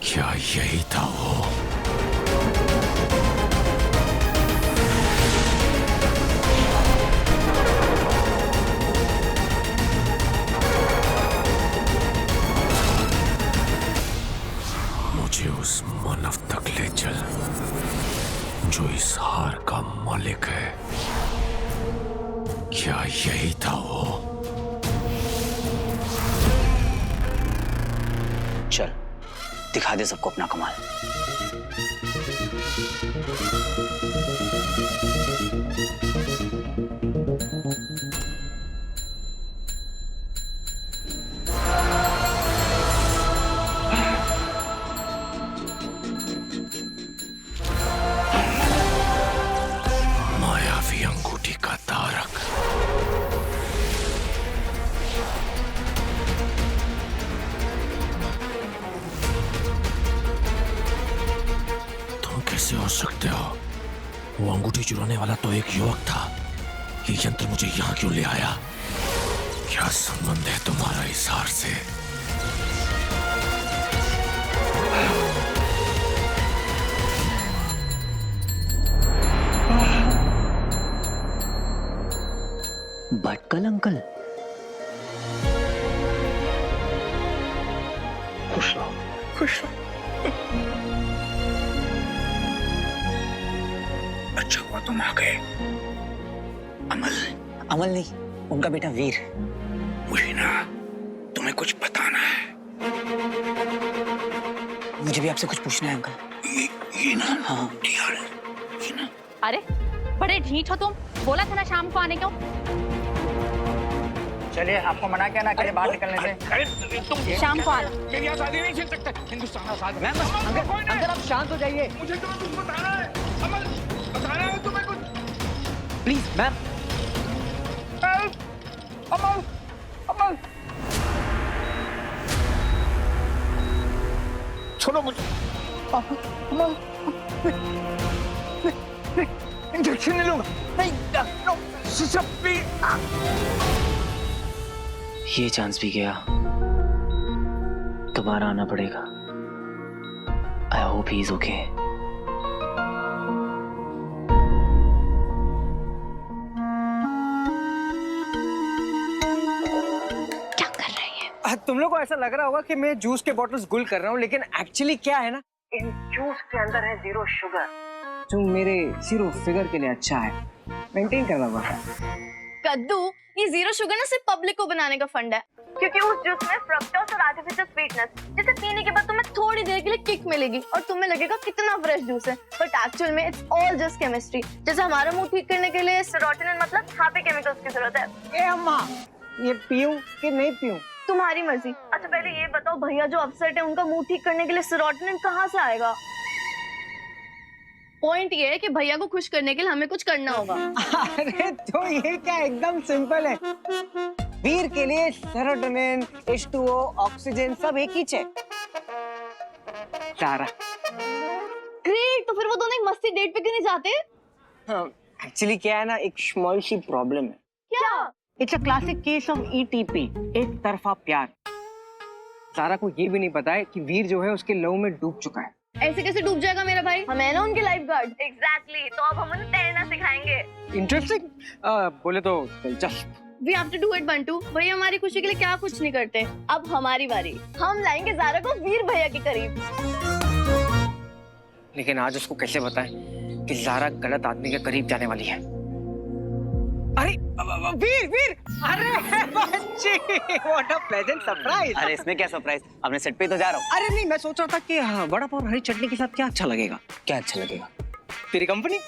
क्या यही था वो? मुझे उस मानव तक ले चल जो इस हार का मालिक है। क्या यही था वो? चल दिखा दे सबको अपना कमाल। मायावी अंगूठी का तारक। कैसे हो सकते हो? वो अंगूठी चुराने वाला तो एक युवक था। ये यंत्र मुझे यहाँ क्यों ले आया? क्या संबंध है तुम्हारा इस हार से? भटकल अंकल, खुश रहो, खुश रहो। अच्छा हुआ तुम आ गए। अमल नहीं, उनका बेटा वीर। मुझे ना तुम्हें कुछ बताना है। मुझे भी आपसे कुछ पूछना है अंकल। ये ना, हाँ ये ना। अरे बड़े ढीठ हो तुम। बोला था ना शाम को आने को। चलिए, आपको मना किया ना कि बाहर निकलने से। अरे तुम शाम को आना। मेरे यहाँ शादी नहीं चल सकता। हिंदुस्तान का शादी। अंकल आप शांत हो जाइए। मुझे तुम्हें कुछ बताना है। अमल, बताना है तुम्हें कुछ। Please ma'am. अमल, अमल, सुनो मुझे। अमल, इंजेक्शन ले लूंगा। नहीं, ये चांस भी गया। दोबारा आना पड़ेगा। I hope he is okay. तुम लोग को ऐसा लग रहा होगा कि मैं जूस के बॉटल्स गुल कर रहा हूँ, लेकिन एक्चुअली क्या है ना, इन जूस के अंदर है 0 शुगर, जो मेरे 0 फिगर के लिए अच्छा है। मेंटेन करना पड़ता है। कद्दू, ये 0 शुगर ना सिर्फ पब्लिक को बनाने का फंड है, क्योंकि उस जूस में फ्रक्टोज और आर्टिफिशियल स्वीटनेस, जिसे पीने के बाद तुम्हें थोड़ी देर करने के लिए किक मिलेगी और तुम्हें लगेगा कितना फ्रेश जूस है, बट एक्चुअल में इट्स ऑल जस्ट केमिस्ट्री। जैसे हमारा मूड ठीक करने के लिए सेरोटोनिन मतलब हैप्पी केमिकल्स की जरूरत है। ए अम्मा, ये पीऊं कि नहीं पीऊं? तुम्हारी मर्जी। अच्छा पहले ये बताओ, भैया जो अपसेट है उनका मूड ठीक करने के लिए सेरोटोनिन कहाँ से आएगा? पॉइंट ये है कि भैया को खुश करने के लिए हमें कुछ करना होगा। अरे तो ये क्या एकदम सिंपल है। वीर के लिए सेरोटोनिन, H2O, ऑक्सीजन सब एक ही है। सारा ग्रेट, तो फिर वो दोनों एक मस्ती डेट पे क्यों नहीं जाते? एक्चुअली क्या है ना, एक स्मॉल सी प्रॉब्लम है। क्या? It's a classic case of ETP, एक तरफा प्यार। सारा को ये भी नहीं पता है कि वीर जो है उसके लव में डूब चुका है। ऐसे कैसे डूब जाएगा मेरा भाई? हम है ना उनके लाइफ गार्ड। एग्जैक्टली, तो अब हम उन्हें तैरना सिखाएंगे। इंटरेस्टिंग, बोले तो दिलचस्प। We have to do it, Bantu. भैया हमारी खुशी के लिए क्या कुछ नहीं करते। अब हमारी बारी, हम लाएंगे ज़ारा को वीर भैया के करीब। लेकिन आज उसको कैसे बताएं कि ज़ारा गलत आदमी के करीब जाने वाली है? अरे वीर, अरे बच्ची, व्हाट अ प्लेजेंट सरप्राइज। अरे इसमें क्या सरप्राइज, अपने सेट पे तो जा रहा हूँ। अरे नहीं, मैं सोच रहा था कि वड़ा पाव हरी चटनी के साथ क्या अच्छा लगेगा। क्या अच्छा लगेगा? तेरी कंपनी।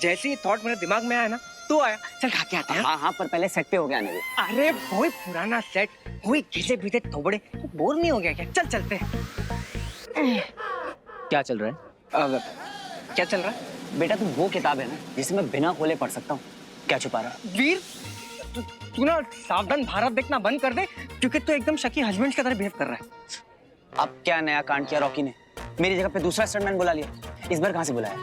जैसे ही थॉट मेरे दिमाग में आया ना, तो आया, चल खा के आते हैं। हाँ, पर पहले सेट पे हो गया आने दे। अरे वही पुराना सेट, वही घिसे पीते थोबड़े, तो बोर नहीं हो गया क्या? चल चलते हैं। क्या चल रहा है? क्या चल रहा है? बेटा तू वो किताब है ना जिसे मैं बिना खोले पढ़ सकता हूँ, क्या छुपा रहा है? वीर, तू ना सावधान भारत देखना बंद कर दे, क्योंकि तू एकदम शकी हस्बैंड की तरह बिहेव कर रहा है। अब क्या नया कांड किया रॉकी ने? मेरी जगह पे दूसरा स्टंटमैन बुला लिया। इस बार कहाँ से बुलाया?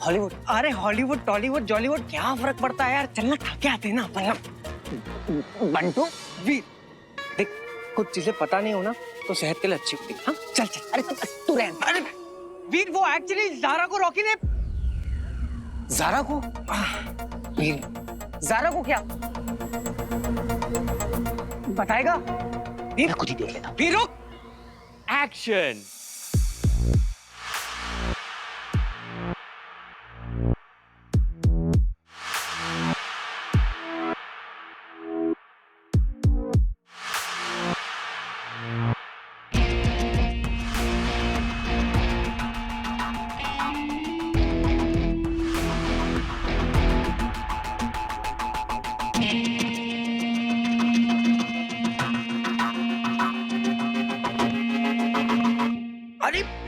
हॉलीवुड? अरे हॉलीवुड, टॉलीवुड, जॉलीवुड क्या फर्क पड़ता है यार, चलना खा के आते हैं ना अपन। बंटू, वीर देख, कुछ चीजें पता नहीं हो ना तो सेहत के लिए अच्छी होती है। हाँ चल चल। अरे तू रहन। अरे वीर, वो एक्चुअली ज़ारा को रॉकी ने। ज़ारा को? वीर, ज़ारा को क्या बताएगा? वीर मैं खुद ही देख लेता हूँ। वीर रुक। एक्शन।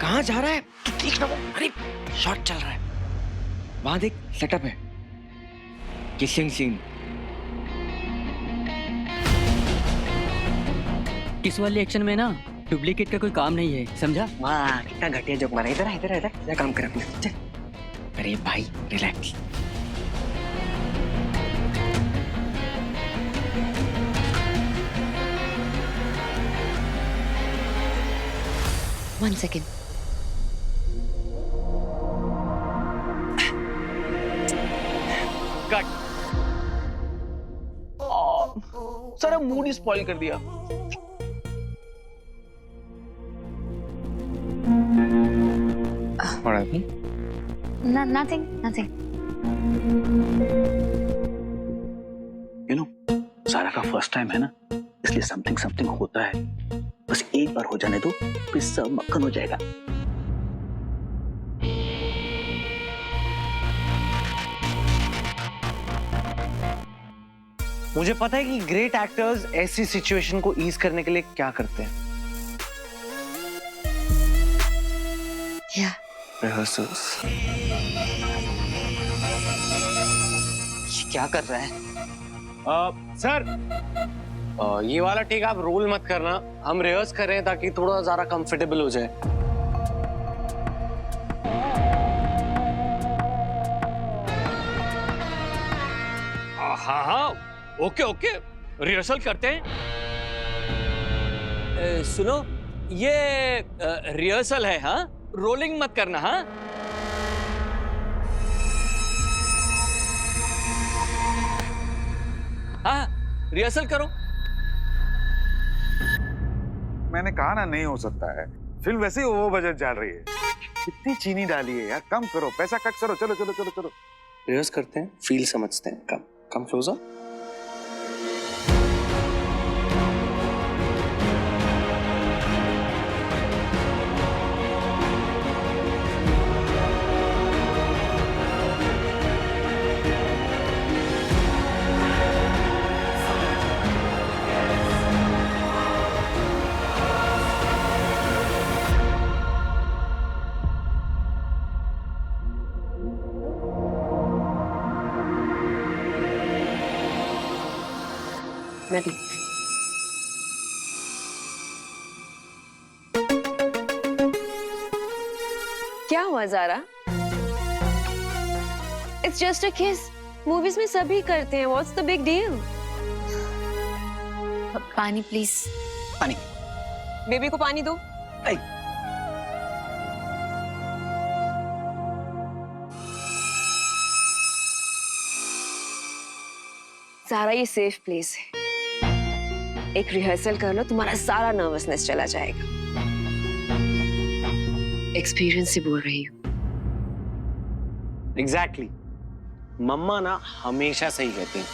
कहाँ जा रहा है? देख ना वो, अरे शॉट चल रहा है। वहां देख, सेटअप है, किसिंग सीन। इस वाले एक्शन में ना डुप्लीकेट का कोई काम नहीं है, समझा? वाह कितना घटिया जोक मारा। इधर इधर क्या काम कर अपने? चल। अरे भाई रिलैक्स। One second. कट। सारा मूड ही स्पॉइल कर दिया। What happened? Nothing. You know, Zaara का फर्स्ट टाइम है ना, इसलिए समथिंग होता है। बस एक बार हो जाने दो, फिर सब मक्खन हो जाएगा। मुझे पता है कि ग्रेट एक्टर्स ऐसी सिचुएशन को ईज करने के लिए क्या करते हैं। रिहर्सल्स। क्या कर रहा है? सर, ये वाला टेक आप रोल मत करना, हम रिहर्स कर रहे हैं ताकि थोड़ा ज़्यादा कंफर्टेबल हो जाए। हाँ, ओके, रिहर्सल करते हैं। सुनो, ये रिहर्सल है, हाँ? रोलिंग मत करना, हाँ? हाँ, रिहर्सल करो। मैंने कहा ना नहीं हो सकता है, फिल्म वैसे ही वो बजट जा रही है। कितनी चीनी डाली है यार, कम करो, पैसा कट करो। चलो। रिहर्स करते हैं, फील समझते हैं। Come closer. डेफिनेटली। क्या हुआ ज़ारा? इट्स जस्ट अ किस। मूवीज में सभी करते हैं। What's the big deal? पानी प्लीज। पानी। बेबी को पानी दो। सारा ये सेफ प्लेस है। एक रिहर्सल कर लो, तुम्हारा सारा नर्वसनेस चला जाएगा। एक्सपीरियंस से बोल रही हूँ। एग्जैक्टली। मम्मा ना हमेशा सही कहती हैं।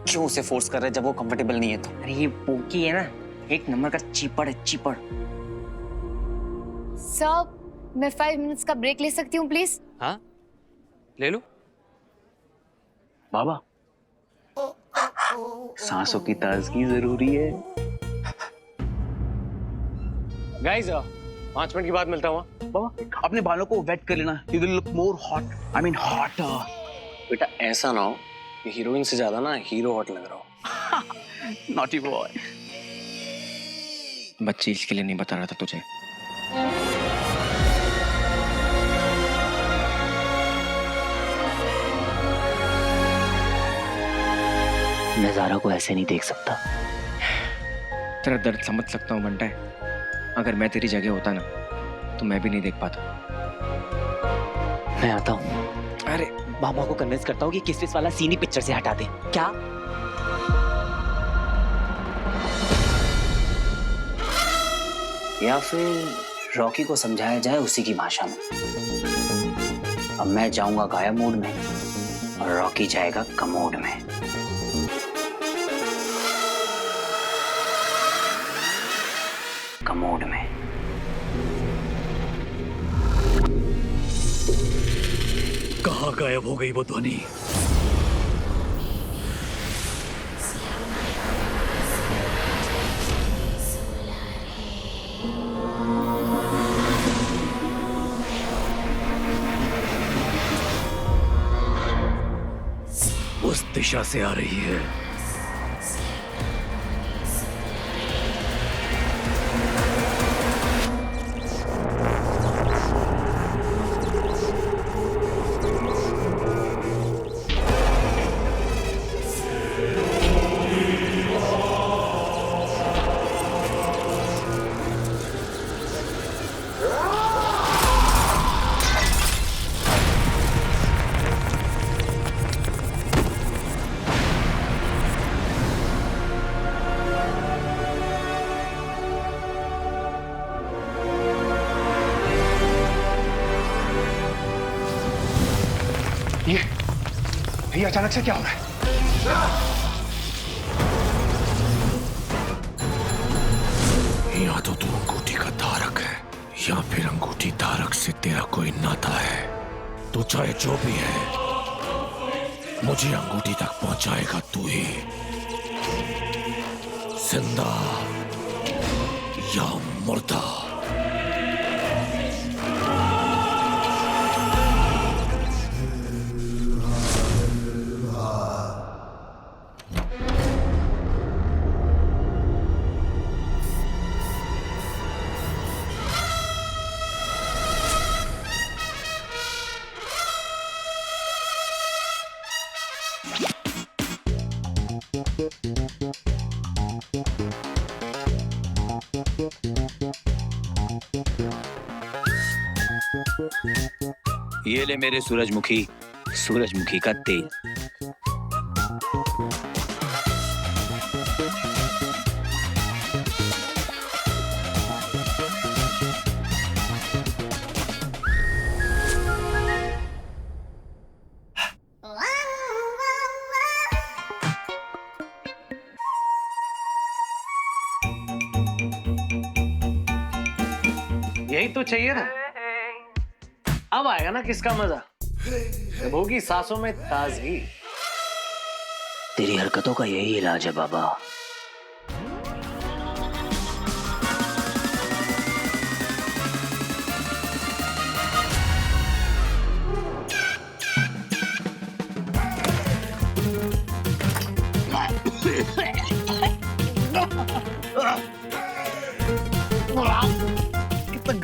क्यों उसे फोर्स कर रहे जब वो कंफर्टेबल नहीं है तो? अरे ये पोकी है ना, एक नंबर का चीपड़ है, चीपड़। सर, मैं 5 मिनट्स का ब्रेक ले सकती हूँ प्लीज? हाँ, ले लो। बाबा, सांसों की ताजगी जरूरी है। गाइस, 5 मिनट के बाद मिलता हूँ। बाबा, अपने बालों को वेट कर लेना। You will look more hot. I mean hotter. बेटा ऐसा ना हो कि हीरोइन से ज्यादा ना हीरो हॉट लग रहा हो। Naughty boy. बच्ची इसके लिए नहीं बता रहा था तुझे। मैं ज़ारा को ऐसे नहीं देख सकता। तेरा दर्द समझ सकता हूँ बंटा। अगर मैं तेरी जगह होता ना तो मैं भी नहीं देख पाता। मैं आता हूँ। अरे मामा को कन्विंस करता हूँ कि किस वाला सीन ही पिक्चर से हटा दे। क्या? या फिर रॉकी को समझाया जाए उसी की भाषा में। अब मैं जाऊंगा गायब मोड में और रॉकी जाएगा कमोड में। कमोड में। कहाँ गायब हो गई वो ध्वनि? उस दिशा से आ रही है। ये अचानक से क्या हो रहा है? या तो तू अंगूठी का धारक है या फिर अंगूठी धारक से तेरा कोई नाता है। तो चाहे जो भी है, मुझे अंगूठी तक पहुंचाएगा तू ही, जिंदा या मुर्दा। ये ले मेरे सूरजमुखी का तेल। यही तो चाहिए ना। अब आएगा ना किसका मजा। जब होगी सांसों में ताजगी। तेरी हरकतों का यही इलाज है बाबा।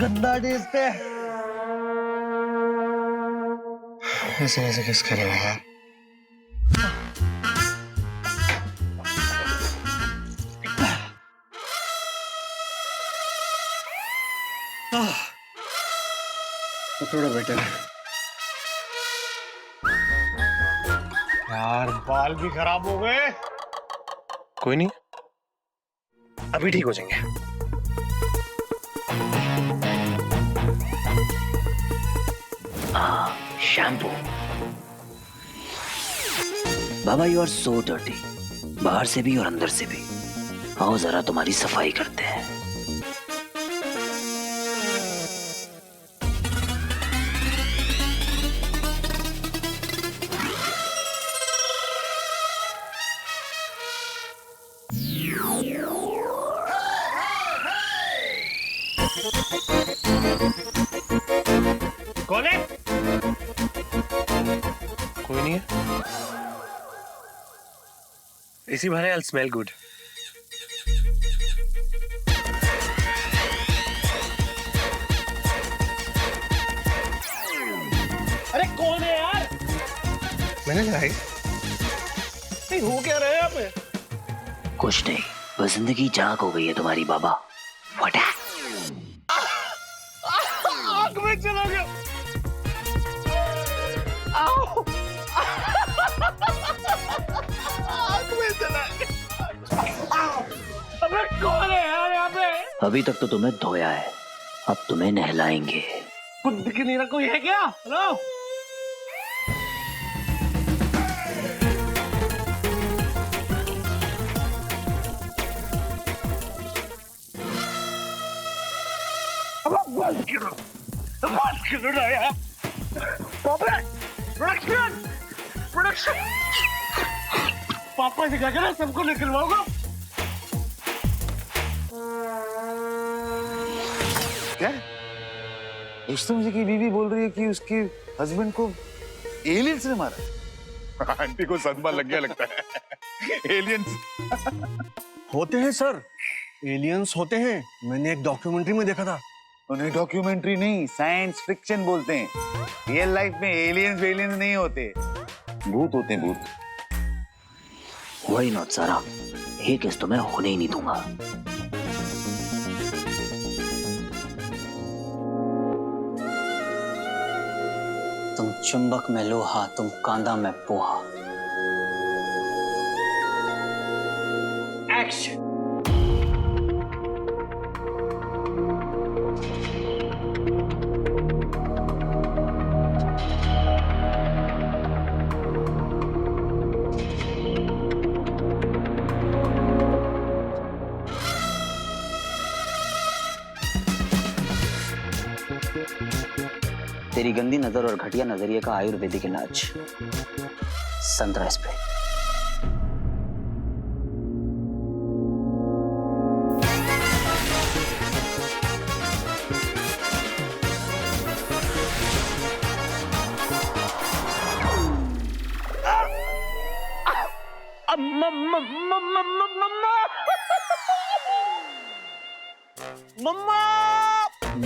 गंदा टेस्ट है। ऐसे ऐसे किस करेगा यार? तो थोड़ा बेटर है यार, बाल भी खराब हो गए। कोई नहीं, अभी ठीक हो जाएंगे। शैम्पू। बाबा यू आर सो डर्टी, बाहर से भी और अंदर से भी। आओ जरा तुम्हारी सफाई करते हैं। कौन है? कोई नहीं है। इसी बहाने I'll smell good. अरे कौन है यार? मैंने लगाई। नहीं, हो क्या रहा है यहाँ पे? कुछ नहीं, बस जिंदगी झांक हो गई है तुम्हारी बाबा। What है? आँख में चला गया। आओ। आँख में चला गया। अबे कौन है यार यहाँ पे? अभी तक तो तुम्हें धोया है, अब तुम्हें नहलाएंगे। कुछ दिख नहीं रहा, कोई है क्या? हेलो? बंद करो ना यार। प्रोडक्शन पापा सिखा के ना सबको निकलवाऊंगा। क्या? रुस्तम जी की बीवी बोल रही है कि उसके हस्बैंड को एलियंस ने मारा। आंटी को सदमा लग गया लगता है। एलियंस होते हैं सर, एलियंस होते हैं। मैंने एक डॉक्यूमेंट्री में देखा था। उन्हें डॉक्यूमेंट्री नहीं, साइंस फिक्शन बोलते हैं। रियल लाइफ में एलियंस वेलियंस नहीं होते, भूत होते हैं, भूत। वही नॉट सारा, ये केस तो मैं होने ही नहीं दूंगा। तुम चुंबक में लोहा, तुम कांदा में पोहा। एक्शन। तेरी गंदी नजर और घटिया नजरिए का आयुर्वेदिक इलाज, संतरा स्प्रे।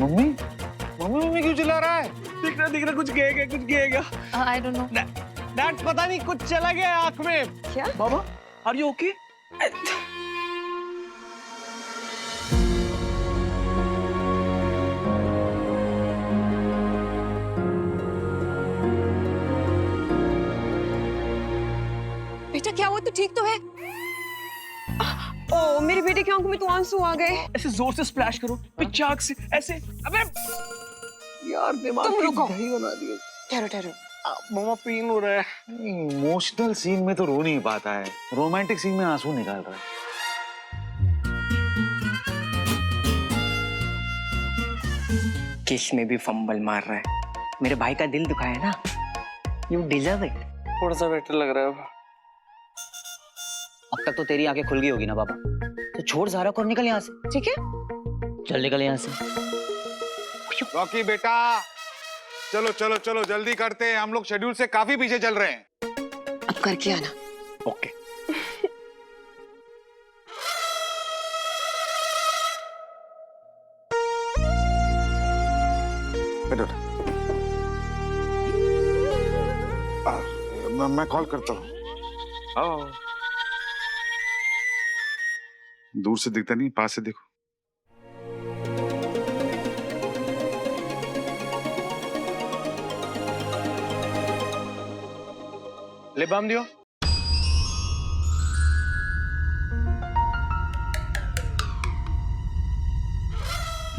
मम्मी मम्मी क्यों चिल्ला रहा है? दिख रहा कुछ गएगा। I don't know. डैड पता नहीं कुछ चला गया आंख में। क्या? बाबा आर यू ओके? बेटा क्या हुआ? तू ठीक तो है? ओ मेरे बेटे की आंखों में तो आंसू आ गए। ऐसे जोर से स्प्लैश करो, पिचाक से ऐसे। अबे यार दिमाग तुम रुको। दही बना दिए। ठहरो। मामा पेन हो रहा है। इमोशनल सीन में तो रो नहीं पाता है, रोमांटिक सीन में आंसू निकाल रहा है। किस में भी फंबल मार रहा है। मेरे भाई का दिल दुखाया ना, यू डिजर्व इट। थोड़ा सा बेटर लग रहा है। अब तक तो तेरी आंखें खुल गई होगी ना बाबा, तो छोड़ ज़ारा को और निकल यहाँ से। ठीक है, चल निकल यहाँ से। रॉकी बेटा चलो चलो चलो जल्दी करते हैं, हम लोग शेड्यूल से काफी पीछे चल रहे हैं। अब करके आना। ओके। बैठो ना। मैं कॉल करता हूँ। आओ। दूर से दिखता नहीं, पास से देखो। लिप बाम दियो।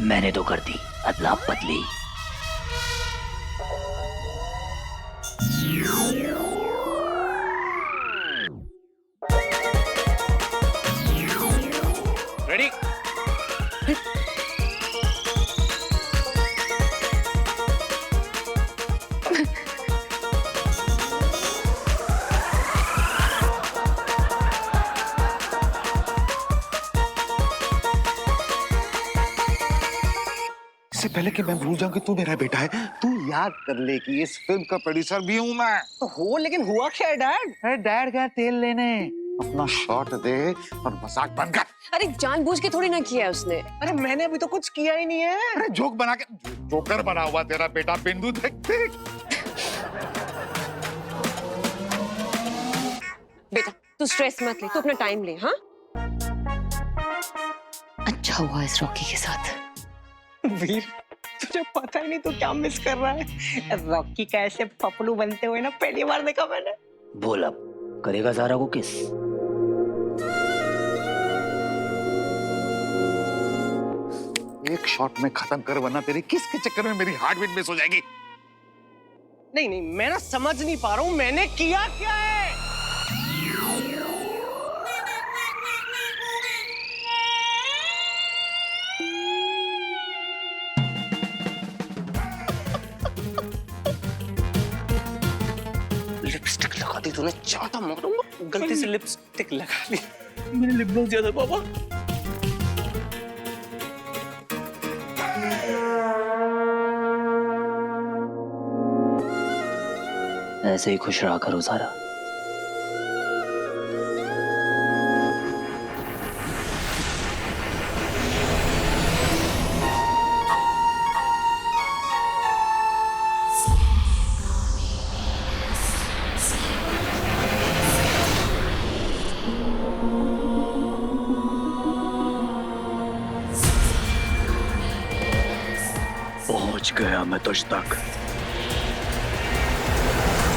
मैंने तो कर दी अदला बदली। रेडी? इससे पहले कि मैं भूल जाऊं कि तू मेरा बेटा है, तू याद कर ले कि इस फिल्म का प्रोड्यूसर भी हूं मैं। तो हो, लेकिन हुआ क्या है डैड? अरे डैड गया तेल लेने, अपना शॉट दे और मजाक बंद कर। अरे जानबूझ के थोड़ी ना किया है उसने। अरे मैंने अभी तो कुछ किया ही नहीं है। अरे जोक बना के, जोकर बना हुआ तेरा बेटा बिंदु, देख देख। बेटा तू स्ट्रेस मत ले, तू अपना टाइम ले। हाँ अच्छा हुआ इस रॉकी के साथ। वीर, तुझे पता ही नहीं तू क्या मिस कर रहा है। रॉकी का ऐसे पपलू बनते हुए ना पहली बार देखा मैंने। बोल अब करेगा ज़ारा को किस? एक शॉट में खत्म कर, वरना तेरी किस के चक्कर में मेरी हार्ट बीट मिस हो जाएगी। नहीं नहीं, मैं ना समझ नहीं पा रहा हूँ मैंने किया क्या है। लिपस्टिक लगा दी तूने, चाहता मारूंगा। गलती से लिपस्टिक लगा ली। मैंने लिप बाम दिया था पापा। ऐसे ही खुश रहा करो ज़ारा। पहुंच गया मैं तुझ तक।